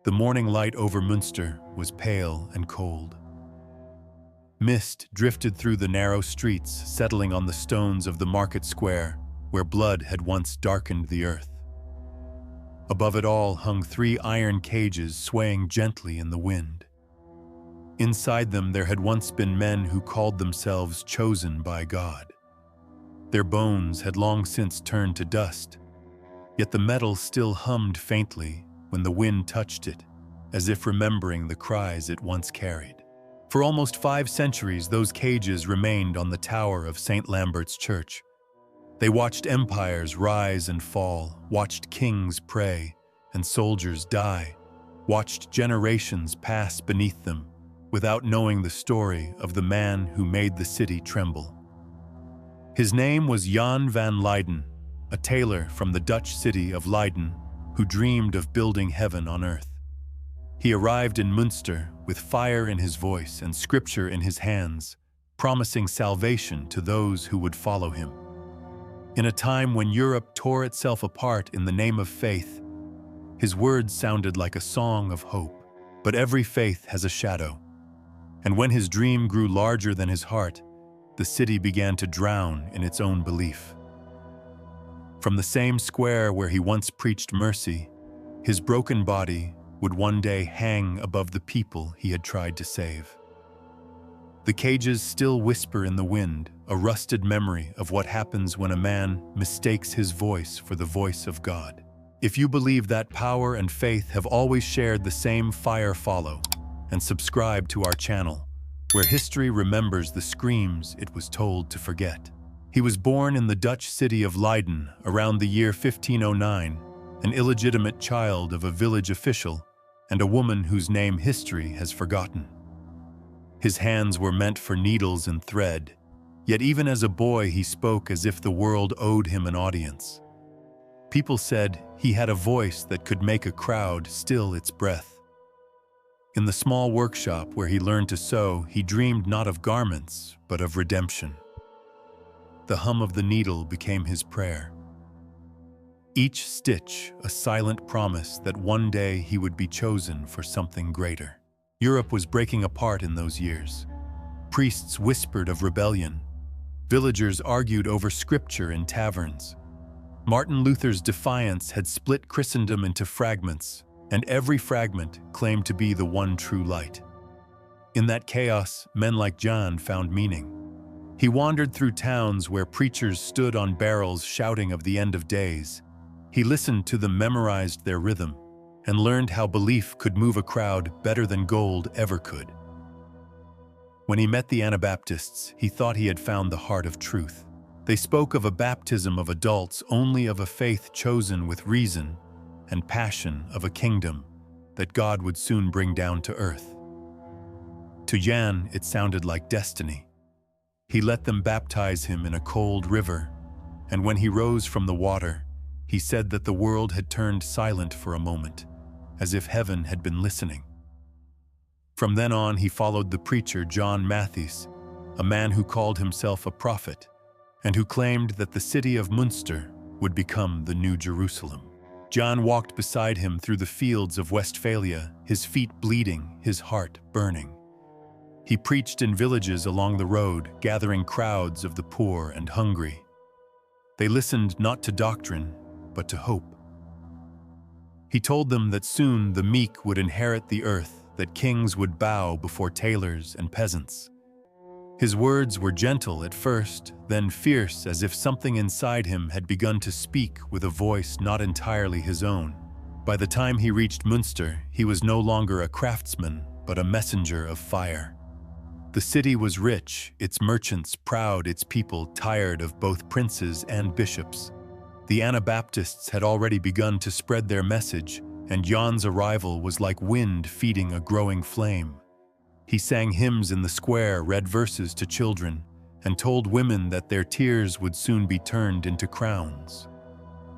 The morning light over Munster was pale and cold. Mist drifted through the narrow streets, settling on the stones of the market square, where blood had once darkened the earth. Above it all hung 3 iron cages swaying gently in the wind. Inside them there had once been men who called themselves chosen by God. Their bones had long since turned to dust, yet the metal still hummed faintly when the wind touched it, as if remembering the cries it once carried. For almost 5 centuries, those cages remained on the tower of St. Lambert's Church. They watched empires rise and fall, watched kings pray and soldiers die, watched generations pass beneath them without knowing the story of the man who made the city tremble. His name was Jan van Leyden, a tailor from the Dutch city of Leiden who dreamed of building heaven on earth. He arrived in Munster with fire in his voice and scripture in his hands, promising salvation to those who would follow him. In a time when Europe tore itself apart in the name of faith, his words sounded like a song of hope. But every faith has a shadow, and when his dream grew larger than his heart, the city began to drown in its own belief. From the same square where he once preached mercy, his broken body would one day hang above the people he had tried to save. The cages still whisper in the wind, a rusted memory of what happens when a man mistakes his voice for the voice of God. If you believe that power and faith have always shared the same fire, follow and subscribe to our channel, where history remembers the screams it was told to forget. He was born in the Dutch city of Leiden around the year 1509, an illegitimate child of a village official and a woman whose name history has forgotten. His hands were meant for needles and thread, yet even as a boy he spoke as if the world owed him an audience. People said he had a voice that could make a crowd still its breath. In the small workshop where he learned to sew, he dreamed not of garments, but of redemption. The hum of the needle became his prayer. Each stitch a silent promise that one day he would be chosen for something greater. Europe was breaking apart in those years. Priests whispered of rebellion. Villagers argued over scripture in taverns. Martin Luther's defiance had split Christendom into fragments, and every fragment claimed to be the one true light. In that chaos, men like Jan found meaning. He wandered through towns where preachers stood on barrels shouting of the end of days. He listened to them, memorized their rhythm, and learned how belief could move a crowd better than gold ever could. When he met the Anabaptists, he thought he had found the heart of truth. They spoke of a baptism of adults, only of a faith chosen with reason and passion, of a kingdom that God would soon bring down to earth. To Jan, it sounded like destiny. He let them baptize him in a cold river, and when he rose from the water, he said that the world had turned silent for a moment, as if heaven had been listening. From then on, he followed the preacher John Matthies, a man who called himself a prophet, and who claimed that the city of Munster would become the New Jerusalem. John walked beside him through the fields of Westphalia, his feet bleeding, his heart burning. He preached in villages along the road, gathering crowds of the poor and hungry. They listened not to doctrine, but to hope. He told them that soon the meek would inherit the earth, that kings would bow before tailors and peasants. His words were gentle at first, then fierce, as if something inside him had begun to speak with a voice not entirely his own. By the time he reached Munster, he was no longer a craftsman, but a messenger of fire. The city was rich, its merchants proud, its people tired of both princes and bishops. The Anabaptists had already begun to spread their message, and Jan's arrival was like wind feeding a growing flame. He sang hymns in the square, read verses to children, and told women that their tears would soon be turned into crowns.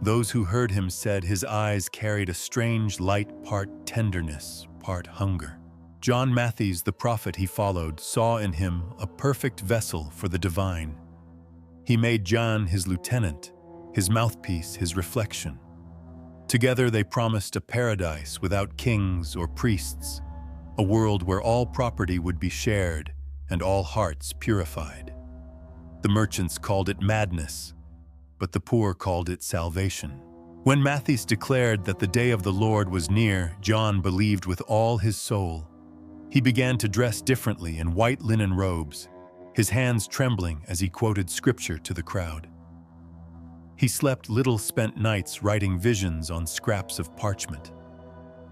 Those who heard him said his eyes carried a strange light, part tenderness, part hunger. John Matthies, the prophet he followed, saw in him a perfect vessel for the divine. He made Jan his lieutenant, his mouthpiece, his reflection. Together they promised a paradise without kings or priests, a world where all property would be shared and all hearts purified. The merchants called it madness, but the poor called it salvation. When Matthias declared that the day of the Lord was near, John believed with all his soul. He began to dress differently in white linen robes, his hands trembling as he quoted scripture to the crowd. He slept little spent nights writing visions on scraps of parchment.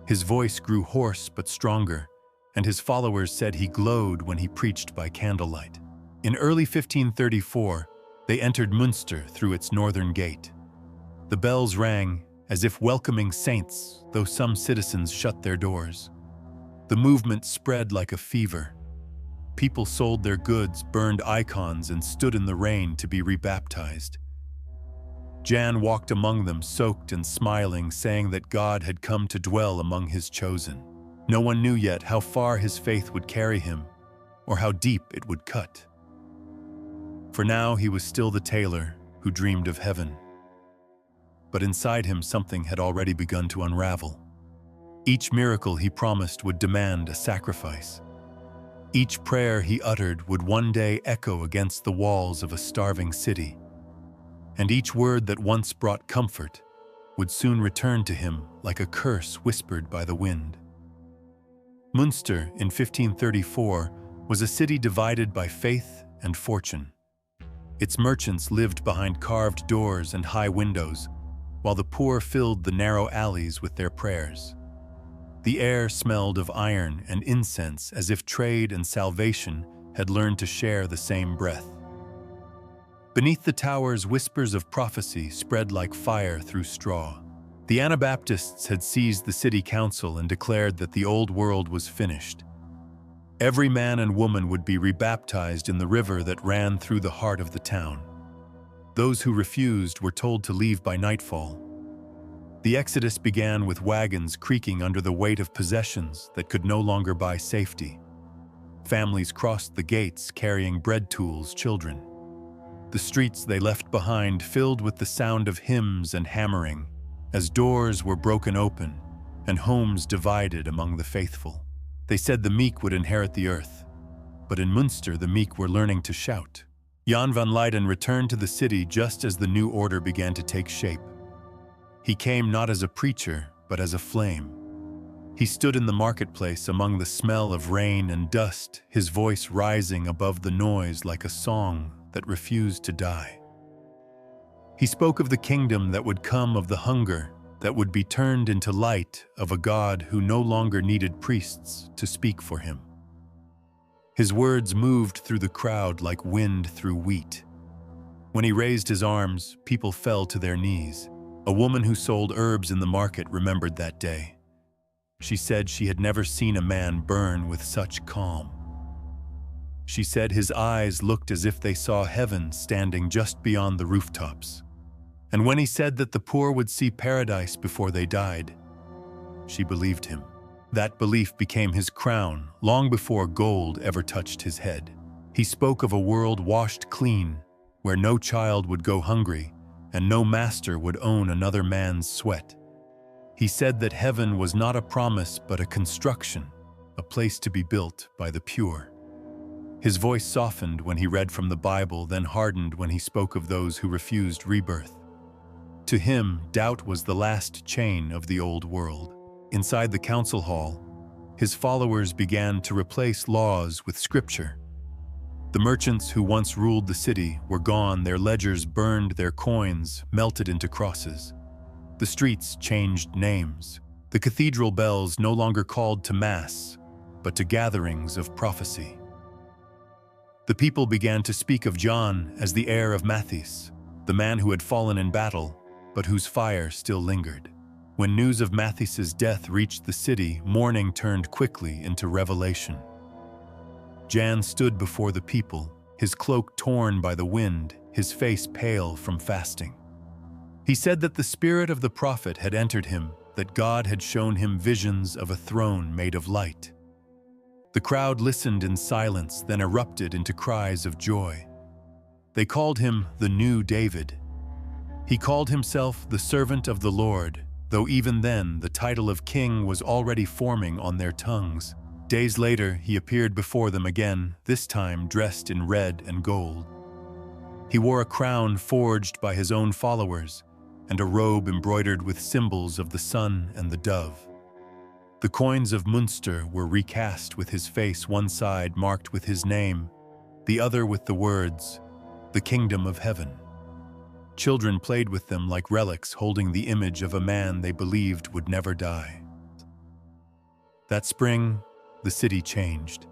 His voice grew hoarse but stronger, and his followers said he glowed when he preached by candlelight. In early 1534, they entered Munster through its northern gate. The bells rang as if welcoming saints, though some citizens shut their doors. The movement spread like a fever. People sold their goods, burned icons, and stood in the rain to be rebaptized. Jan walked among them, soaked and smiling, saying that God had come to dwell among his chosen. No one knew yet how far his faith would carry him, or how deep it would cut. For now he was still the tailor who dreamed of heaven. But inside him something had already begun to unravel. Each miracle he promised would demand a sacrifice. Each prayer he uttered would one day echo against the walls of a starving city. And each word that once brought comfort would soon return to him like a curse whispered by the wind. Munster in 1534 was a city divided by faith and fortune. Its merchants lived behind carved doors and high windows, while the poor filled the narrow alleys with their prayers. The air smelled of iron and incense, as if trade and salvation had learned to share the same breath. Beneath the towers, whispers of prophecy spread like fire through straw. The Anabaptists had seized the city council and declared that the old world was finished. Every man and woman would be rebaptized in the river that ran through the heart of the town. Those who refused were told to leave by nightfall. The exodus began with wagons creaking under the weight of possessions that could no longer buy safety. Families crossed the gates carrying bread tools, children. The streets they left behind filled with the sound of hymns and hammering, as doors were broken open and homes divided among the faithful. They said the meek would inherit the earth, but in Munster the meek were learning to shout. Jan van Leyden returned to the city just as the new order began to take shape. He came not as a preacher, but as a flame. He stood in the marketplace among the smell of rain and dust, his voice rising above the noise like a song that refused to die. He spoke of the kingdom that would come, of the hunger that would be turned into light, of a God who no longer needed priests to speak for him. His words moved through the crowd like wind through wheat. When he raised his arms, people fell to their knees. A woman who sold herbs in the market remembered that day. She said she had never seen a man burn with such calm. She said his eyes looked as if they saw heaven standing just beyond the rooftops. And when he said that the poor would see paradise before they died, she believed him. That belief became his crown long before gold ever touched his head. He spoke of a world washed clean, where no child would go hungry and no master would own another man's sweat. He said that heaven was not a promise but a construction, a place to be built by the pure. His voice softened when he read from the Bible, then hardened when he spoke of those who refused rebirth. To him, doubt was the last chain of the old world. Inside the council hall, his followers began to replace laws with scripture. The merchants who once ruled the city were gone, their ledgers burned, their coins melted into crosses. The streets changed names. The cathedral bells no longer called to mass, but to gatherings of prophecy. The people began to speak of John as the heir of Matthias, the man who had fallen in battle, but whose fire still lingered. When news of Matthias's death reached the city, mourning turned quickly into revelation. Jan stood before the people, his cloak torn by the wind, his face pale from fasting. He said that the spirit of the prophet had entered him, that God had shown him visions of a throne made of light. The crowd listened in silence, then erupted into cries of joy. They called him the new David. He called himself the servant of the Lord, though even then the title of king was already forming on their tongues. Days later, he appeared before them again, this time dressed in red and gold. He wore a crown forged by his own followers, and a robe embroidered with symbols of the sun and the dove. The coins of Munster were recast with his face, one side marked with his name, the other with the words, "The Kingdom of Heaven." Children played with them like relics, holding the image of a man they believed would never die. That spring, the city changed.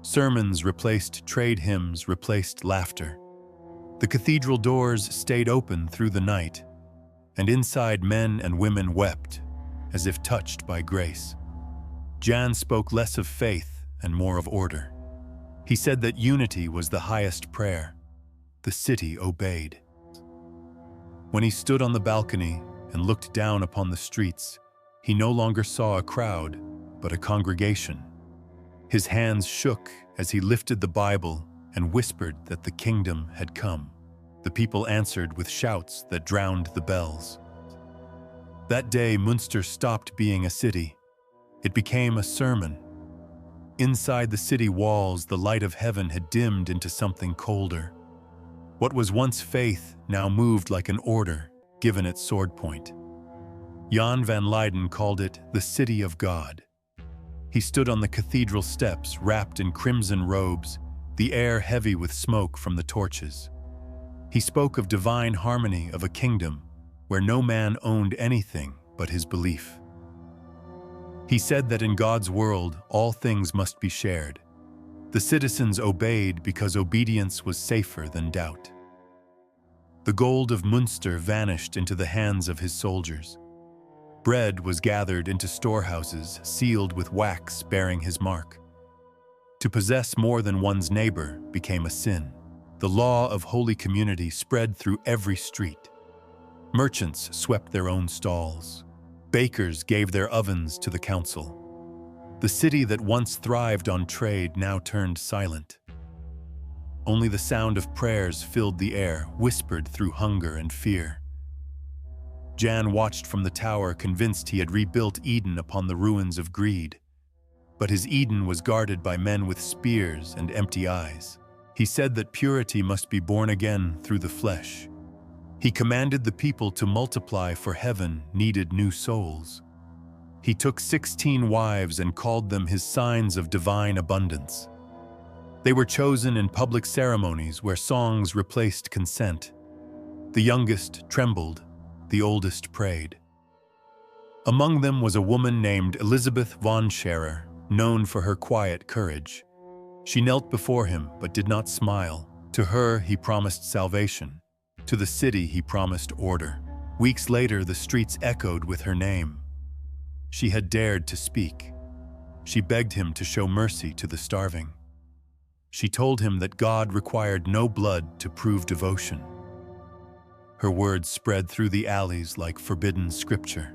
Sermons replaced trade hymns, replaced laughter. The cathedral doors stayed open through the night, and inside men and women wept, as if touched by grace. Jan spoke less of faith and more of order. He said that unity was the highest prayer. The city obeyed. When he stood on the balcony and looked down upon the streets, he no longer saw a crowd, but a congregation. His hands shook as he lifted the Bible and whispered that the kingdom had come. The people answered with shouts that drowned the bells. That day, Munster stopped being a city. It became a sermon. Inside the city walls, the light of heaven had dimmed into something colder. What was once faith now moved like an order, given its sword point. Jan van Leyden called it the City of God. He stood on the cathedral steps, wrapped in crimson robes, the air heavy with smoke from the torches. He spoke of divine harmony, of a kingdom where no man owned anything but his belief. He said that in God's world, all things must be shared. The citizens obeyed because obedience was safer than doubt. The gold of Munster vanished into the hands of his soldiers. Bread was gathered into storehouses, sealed with wax bearing his mark. To possess more than one's neighbor became a sin. The law of holy community spread through every street. Merchants swept their own stalls. Bakers gave their ovens to the council. The city that once thrived on trade now turned silent. Only the sound of prayers filled the air, whispered through hunger and fear. Jan watched from the tower, convinced he had rebuilt Eden upon the ruins of greed. But his Eden was guarded by men with spears and empty eyes. He said that purity must be born again through the flesh. He commanded the people to multiply, for heaven needed new souls. He took 16 wives and called them his signs of divine abundance. They were chosen in public ceremonies where songs replaced consent. The youngest trembled, the oldest prayed. Among them was a woman named Elizabeth von Scherer, known for her quiet courage. She knelt before him but did not smile. To her he promised salvation. To the city he promised order. Weeks later, the streets echoed with her name. She had dared to speak. She begged him to show mercy to the starving. She told him that God required no blood to prove devotion. Her words spread through the alleys like forbidden scripture.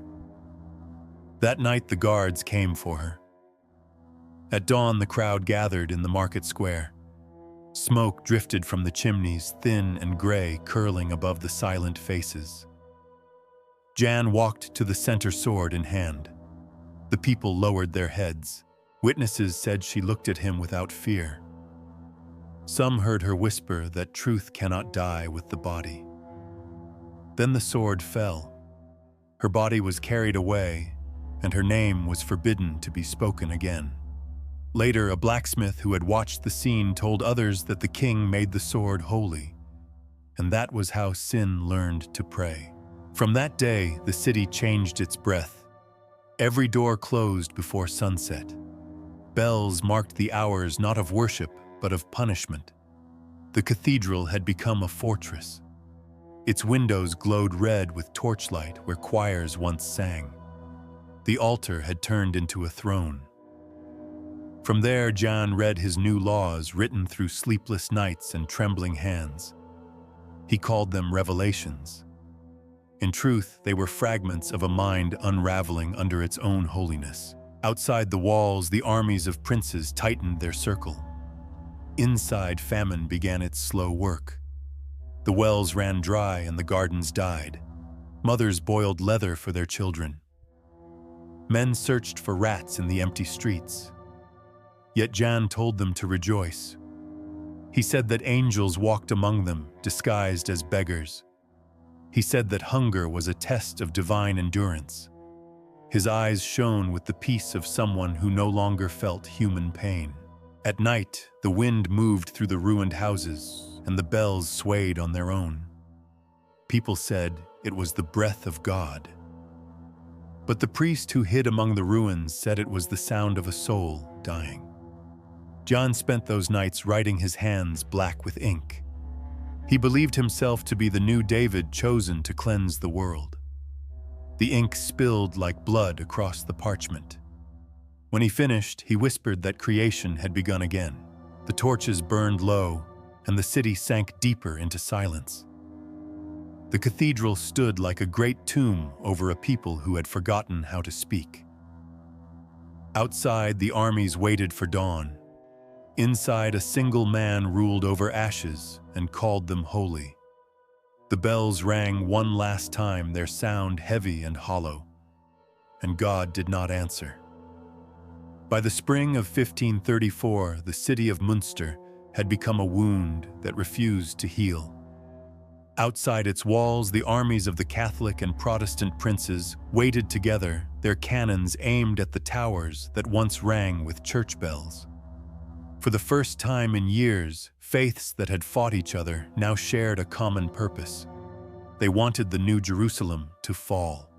That night the guards came for her. At dawn the crowd gathered in the market square. Smoke drifted from the chimneys, thin and gray, curling above the silent faces. Jan walked to the center, sword in hand. The people lowered their heads. Witnesses said she looked at him without fear. Some heard her whisper that truth cannot die with the body. Then the sword fell. Her body was carried away, and her name was forbidden to be spoken again. Later, a blacksmith who had watched the scene told others that the king made the sword holy, and that was how sin learned to pray. From that day, the city changed its breath. Every door closed before sunset. Bells marked the hours not of worship, but of punishment. The cathedral had become a fortress. Its windows glowed red with torchlight where choirs once sang. The altar had turned into a throne. From there, Jan read his new laws written through sleepless nights and trembling hands. He called them revelations. In truth, they were fragments of a mind unraveling under its own holiness. Outside the walls, the armies of princes tightened their circle. Inside, famine began its slow work. The wells ran dry and the gardens died. Mothers boiled leather for their children. Men searched for rats in the empty streets. Yet Jan told them to rejoice. He said that angels walked among them, disguised as beggars. He said that hunger was a test of divine endurance. His eyes shone with the peace of someone who no longer felt human pain. At night, the wind moved through the ruined houses, and the bells swayed on their own. People said it was the breath of God. But the priest who hid among the ruins said it was the sound of a soul dying. John spent those nights writing his hands black with ink. He believed himself to be the new David chosen to cleanse the world. The ink spilled like blood across the parchment. When he finished, he whispered that creation had begun again. The torches burned low, and the city sank deeper into silence. The cathedral stood like a great tomb over a people who had forgotten how to speak. Outside, the armies waited for dawn. Inside, a single man ruled over ashes and called them holy. The bells rang one last time, their sound heavy and hollow, and God did not answer. By the spring of 1534, the city of Munster had become a wound that refused to heal. Outside its walls, the armies of the Catholic and Protestant princes waited together, their cannons aimed at the towers that once rang with church bells. For the first time in years, faiths that had fought each other now shared a common purpose. They wanted the New Jerusalem to fall.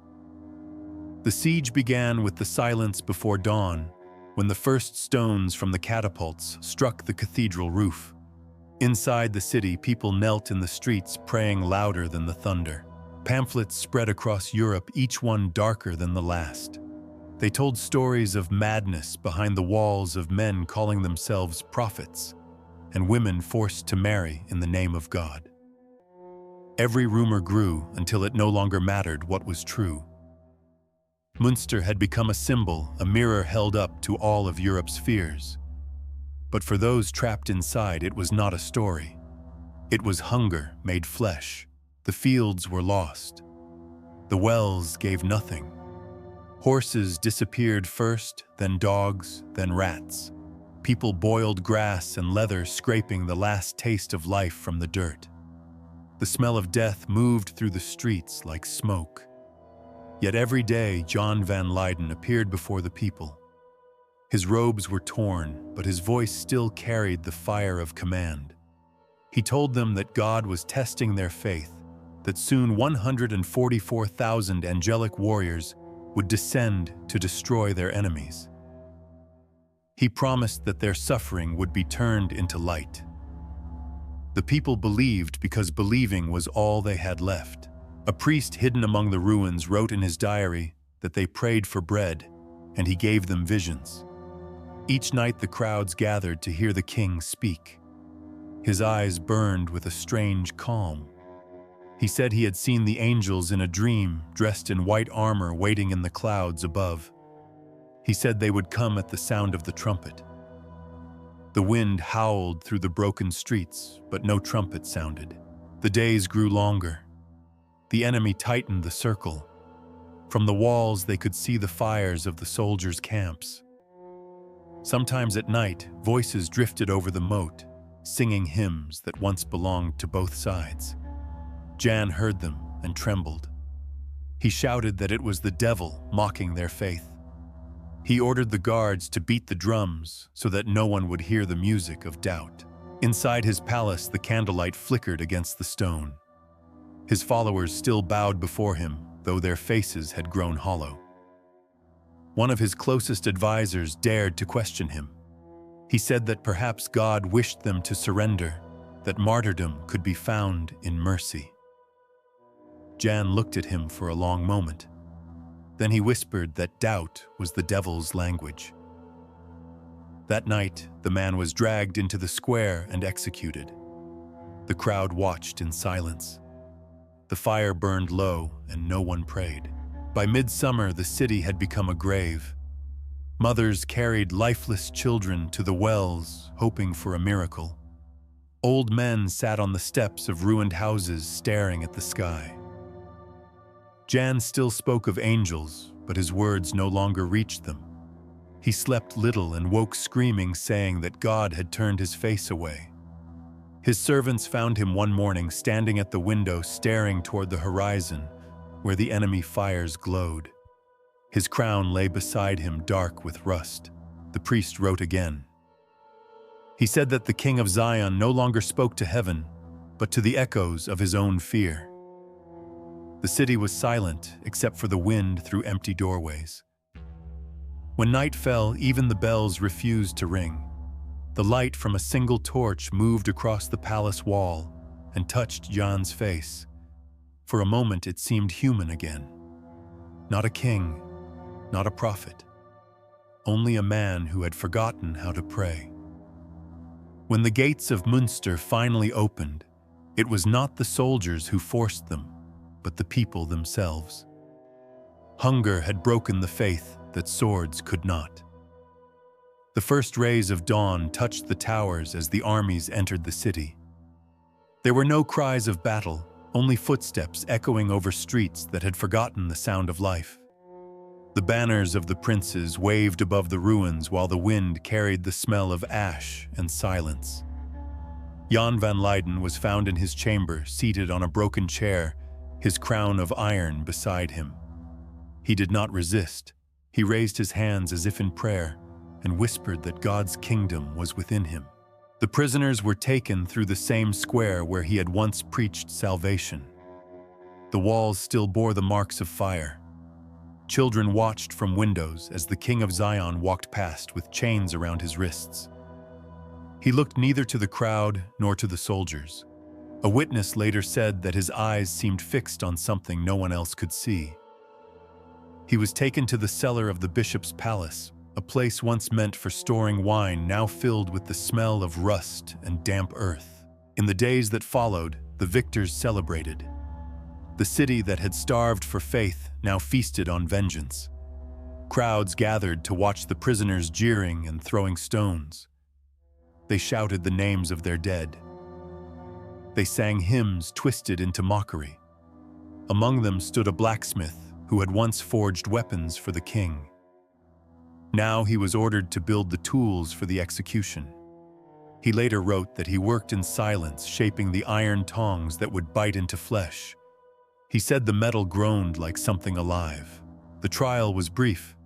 The siege began with the silence before dawn, when the first stones from the catapults struck the cathedral roof. Inside the city, people knelt in the streets, praying louder than the thunder. Pamphlets spread across Europe, each one darker than the last. They told stories of madness behind the walls, of men calling themselves prophets, and women forced to marry in the name of God. Every rumor grew until it no longer mattered what was true. Munster had become a symbol, a mirror held up to all of Europe's fears. But for those trapped inside, it was not a story. It was hunger made flesh. The fields were lost. The wells gave nothing. Horses disappeared first, then dogs, then rats. People boiled grass and leather, scraping the last taste of life from the dirt. The smell of death moved through the streets like smoke. Yet every day, John van Leyden appeared before the people. His robes were torn, but his voice still carried the fire of command. He told them that God was testing their faith, that soon 144,000 angelic warriors would descend to destroy their enemies. He promised that their suffering would be turned into light. The people believed because believing was all they had left. A priest hidden among the ruins wrote in his diary that they prayed for bread, and he gave them visions. Each night the crowds gathered to hear the king speak. His eyes burned with a strange calm. He said he had seen the angels in a dream, dressed in white armor, waiting in the clouds above. He said they would come at the sound of the trumpet. The wind howled through the broken streets, but no trumpet sounded. The days grew longer. The enemy tightened the circle. From the walls they could see the fires of the soldiers' camps. Sometimes at night, voices drifted over the moat, singing hymns that once belonged to both sides. Jan heard them and trembled. He shouted that it was the devil mocking their faith. He ordered the guards to beat the drums so that no one would hear the music of doubt. Inside his palace, the candlelight flickered against the stone. His followers still bowed before him, though their faces had grown hollow. One of his closest advisors dared to question him. He said that perhaps God wished them to surrender, that martyrdom could be found in mercy. Jan looked at him for a long moment. Then he whispered that doubt was the devil's language. That night, the man was dragged into the square and executed. The crowd watched in silence. The fire burned low and no one prayed. By midsummer, the city had become a grave. Mothers carried lifeless children to the wells, hoping for a miracle. Old men sat on the steps of ruined houses, staring at the sky. Jan still spoke of angels, but his words no longer reached them. He slept little and woke screaming, saying that God had turned his face away. His servants found him one morning standing at the window staring toward the horizon, where the enemy fires glowed. His crown lay beside him, dark with rust. The priest wrote again. He said that the King of Zion no longer spoke to heaven, but to the echoes of his own fear. The city was silent, except for the wind through empty doorways. When night fell, even the bells refused to ring. The light from a single torch moved across the palace wall and touched Jan's face. For a moment it seemed human again. Not a king, not a prophet. Only a man who had forgotten how to pray. When the gates of Munster finally opened, it was not the soldiers who forced them, but the people themselves. Hunger had broken the faith that swords could not. The first rays of dawn touched the towers as the armies entered the city. There were no cries of battle, only footsteps echoing over streets that had forgotten the sound of life. The banners of the princes waved above the ruins while the wind carried the smell of ash and silence. Jan van Leyden was found in his chamber, seated on a broken chair, his crown of iron beside him. He did not resist. He raised his hands as if in prayer and whispered that God's kingdom was within him. The prisoners were taken through the same square where he had once preached salvation. The walls still bore the marks of fire. Children watched from windows as the King of Zion walked past with chains around his wrists. He looked neither to the crowd nor to the soldiers. A witness later said that his eyes seemed fixed on something no one else could see. He was taken to the cellar of the bishop's palace, a place once meant for storing wine, now filled with the smell of rust and damp earth. In the days that followed, the victors celebrated. The city that had starved for faith now feasted on vengeance. Crowds gathered to watch the prisoners jeering and throwing stones. They shouted the names of their dead. They sang hymns twisted into mockery. Among them stood a blacksmith who had once forged weapons for the king. Now he was ordered to build the tools for the execution. He later wrote that he worked in silence, shaping the iron tongs that would bite into flesh. He said the metal groaned like something alive. The trial was brief.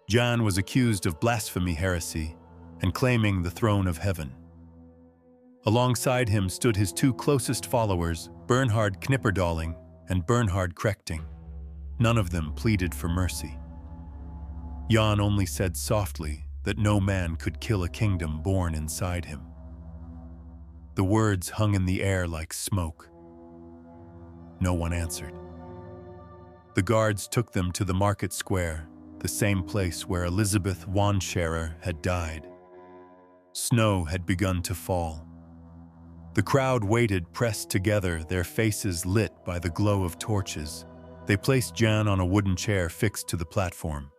Jan was accused of blasphemy heresy and claiming the throne of heaven. Alongside him stood his two closest followers, Bernhard Knipperdolling and Bernhard Krechting. None of them pleaded for mercy. Jan only said softly that no man could kill a kingdom born inside him. The words hung in the air like smoke. No one answered. The guards took them to the market square, the same place where Elizabeth Wanscherer had died. Snow had begun to fall. The crowd waited, pressed together, their faces lit by the glow of torches. They placed Jan on a wooden chair fixed to the platform.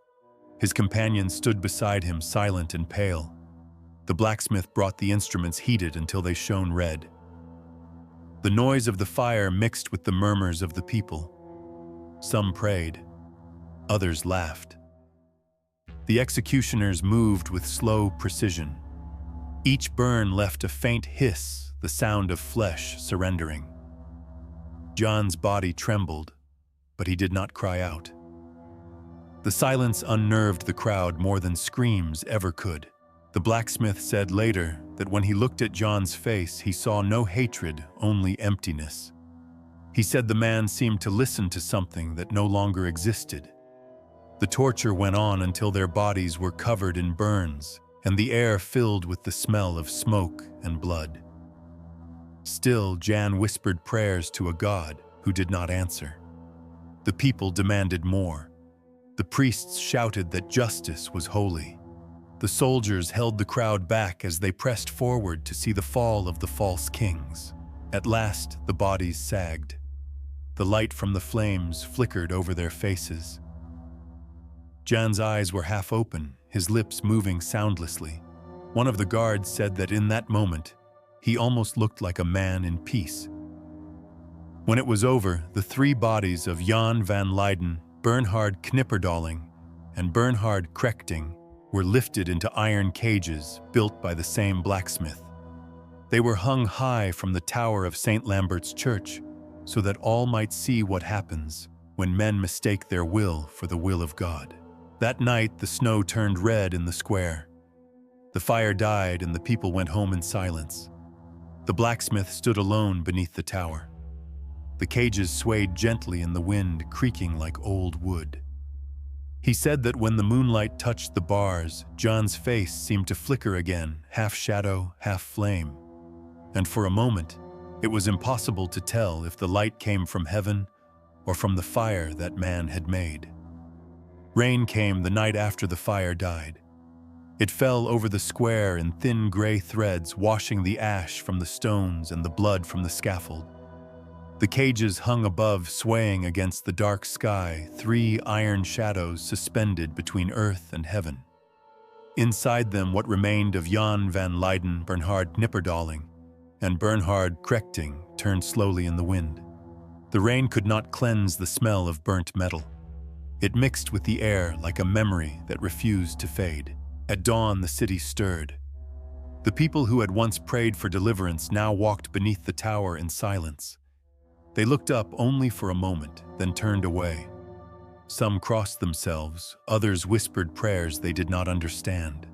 His companions stood beside him, silent and pale. The blacksmith brought the instruments heated until they shone red. The noise of the fire mixed with the murmurs of the people. Some prayed, others laughed. The executioners moved with slow precision. Each burn left a faint hiss, the sound of flesh surrendering. Jan's body trembled, but he did not cry out. The silence unnerved the crowd more than screams ever could. The blacksmith said later that when he looked at Jan's face, he saw no hatred, only emptiness. He said the man seemed to listen to something that no longer existed. The torture went on until their bodies were covered in burns, and the air filled with the smell of smoke and blood. Still, Jan whispered prayers to a God who did not answer. The people demanded more. The priests shouted that justice was holy. The soldiers held the crowd back as they pressed forward to see the fall of the false kings. At last, the bodies sagged. The light from the flames flickered over their faces. Jan's eyes were half open, his lips moving soundlessly. One of the guards said that in that moment, he almost looked like a man in peace. When it was over, the three bodies of Jan van Leyden, Bernhard Knipperdolling, and Bernhard Krechting were lifted into iron cages built by the same blacksmith. They were hung high from the tower of St. Lambert's Church so that all might see what happens when men mistake their will for the will of God. That night, the snow turned red in the square. The fire died and the people went home in silence. The blacksmith stood alone beneath the tower. The cages swayed gently in the wind, creaking like old wood. He said that when the moonlight touched the bars, John's face seemed to flicker again, half shadow, half flame. And for a moment, it was impossible to tell if the light came from heaven or from the fire that man had made. Rain came the night after the fire died. It fell over the square in thin gray threads, washing the ash from the stones and the blood from the scaffold. The cages hung above, swaying against the dark sky, three iron shadows suspended between earth and heaven. Inside them, what remained of Jan van Leyden, Bernhard Knipperdolling, and Bernhard Krechting turned slowly in the wind. The rain could not cleanse the smell of burnt metal. It mixed with the air like a memory that refused to fade. At dawn, the city stirred. The people who had once prayed for deliverance now walked beneath the tower in silence. They looked up only for a moment, then turned away. Some crossed themselves, others whispered prayers they did not understand.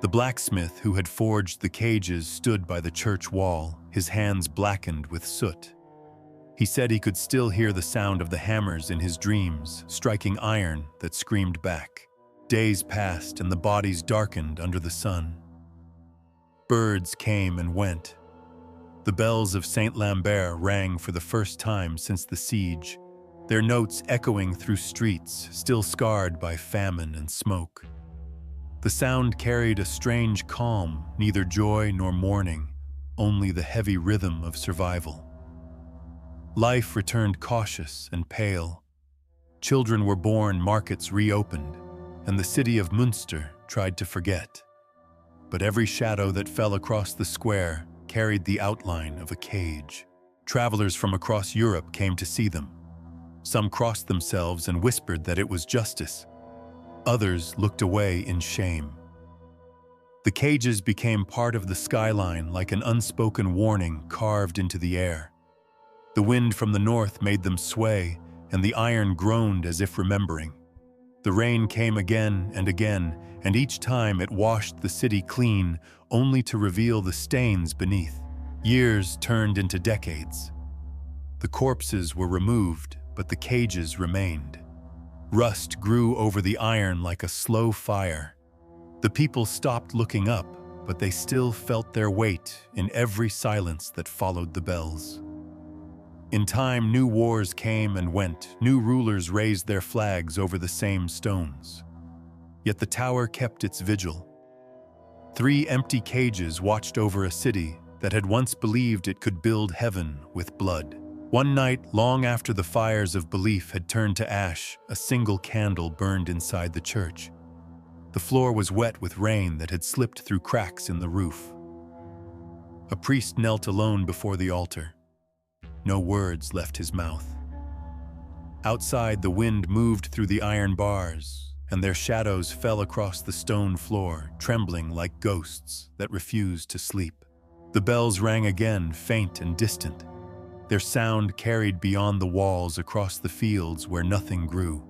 The blacksmith who had forged the cages stood by the church wall, his hands blackened with soot. He said he could still hear the sound of the hammers in his dreams, striking iron that screamed back. Days passed and the bodies darkened under the sun. Birds came and went. The bells of St. Lambert rang for the first time since the siege, their notes echoing through streets still scarred by famine and smoke. The sound carried a strange calm, neither joy nor mourning, only the heavy rhythm of survival. Life returned cautious and pale. Children were born, markets reopened, and the city of Munster tried to forget. But every shadow that fell across the square carried the outline of a cage. Travelers from across Europe came to see them. Some crossed themselves and whispered that it was justice. Others looked away in shame. The cages became part of the skyline like an unspoken warning carved into the air. The wind from the north made them sway, and the iron groaned as if remembering. The rain came again, and each time it washed the city clean, only to reveal the stains beneath. Years turned into decades. The corpses were removed, but the cages remained. Rust grew over the iron like a slow fire. The people stopped looking up, but they still felt their weight in every silence that followed the bells. In time, new wars came and went. New rulers raised their flags over the same stones. Yet the tower kept its vigil. 3 empty cages watched over a city that had once believed it could build heaven with blood. One night, long after the fires of belief had turned to ash, a single candle burned inside the church. The floor was wet with rain that had slipped through cracks in the roof. A priest knelt alone before the altar. No words left his mouth. Outside, the wind moved through the iron bars, and their shadows fell across the stone floor, trembling like ghosts that refused to sleep. The bells rang again, faint and distant. Their sound carried beyond the walls across the fields where nothing grew.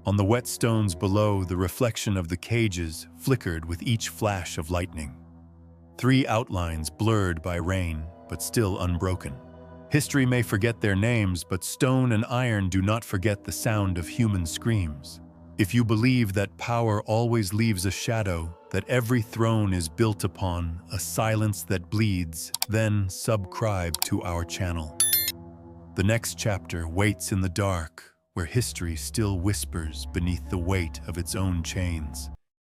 On the wet stones below, the reflection of the cages flickered with each flash of lightning. 3 outlines blurred by rain, but still unbroken. History may forget their names, but stone and iron do not forget the sound of human screams. If you believe that power always leaves a shadow, that every throne is built upon a silence that bleeds, then subscribe to our channel. The next chapter waits in the dark, where history still whispers beneath the weight of its own chains.